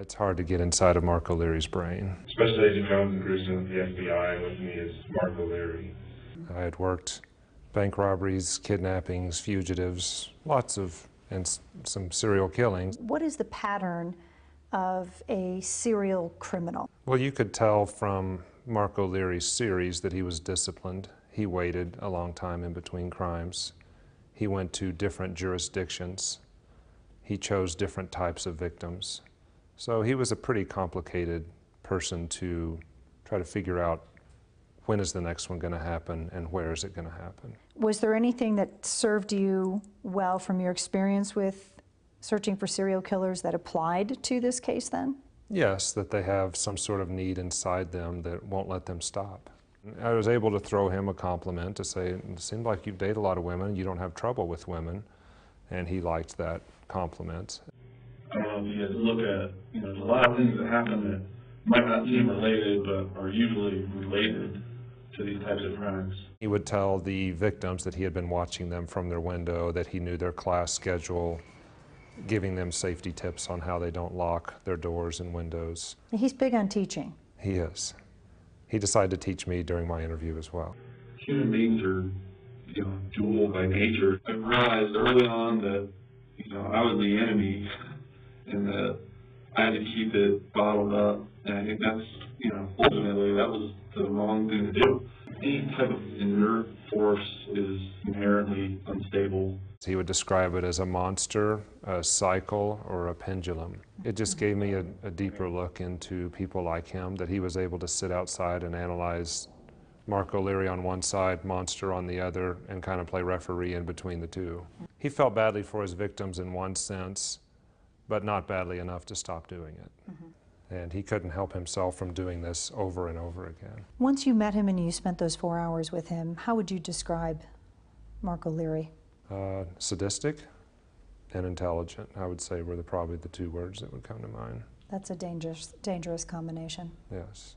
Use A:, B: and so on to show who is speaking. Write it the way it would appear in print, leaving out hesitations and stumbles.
A: It's hard to get inside of Mark O'Leary's brain.
B: Special Agent Jones and Gruesome with the FBI, with me is Mark O'Leary.
A: I had worked bank robberies, kidnappings, fugitives, and some serial killings.
C: What is the pattern of a serial criminal?
A: Well, you could tell from Mark O'Leary's series that he was disciplined. He waited a long time in between crimes. He went to different jurisdictions. He chose different types of victims. So he was a pretty complicated person to try to figure out when is the next one going to happen and where is it going to happen.
C: Was there anything that served you well from your experience with searching for serial killers that applied to this case then?
A: Yes, that they have some sort of need inside them that won't let them stop. I was able to throw him a compliment to say, it seemed like you date a lot of women, you don't have trouble with women, and he liked that compliment.
B: I don't know if you guys look at, there's a lot of things that happen that might not seem related, but are usually related to these types of crimes.
A: He would tell the victims that he had been watching them from their window, that he knew their class schedule, giving them safety tips on how they don't lock their doors and windows.
C: He's big on teaching.
A: He is. He decided to teach me during my interview as well.
B: Human beings are, dual by nature. I realized early on that, I was the enemy and that I had to keep it bottled up. And I think that's, ultimately that was the wrong thing to do. Any type of inert force is inherently unstable.
A: He would describe it as a monster, a cycle, or a pendulum. It just gave me a deeper look into people like him, that he was able to sit outside and analyze Mark O'Leary on one side, monster on the other, and kind of play referee in between the two. He felt badly for his victims in one sense, but not badly enough to stop doing it. And he couldn't help himself from doing this over and over again.
C: Once you met him and you spent those 4 hours with him, how would you describe Mark O'Leary?
A: Sadistic and intelligent, I would say, were probably the two words that would come to mind.
C: That's a dangerous combination.
A: Yes.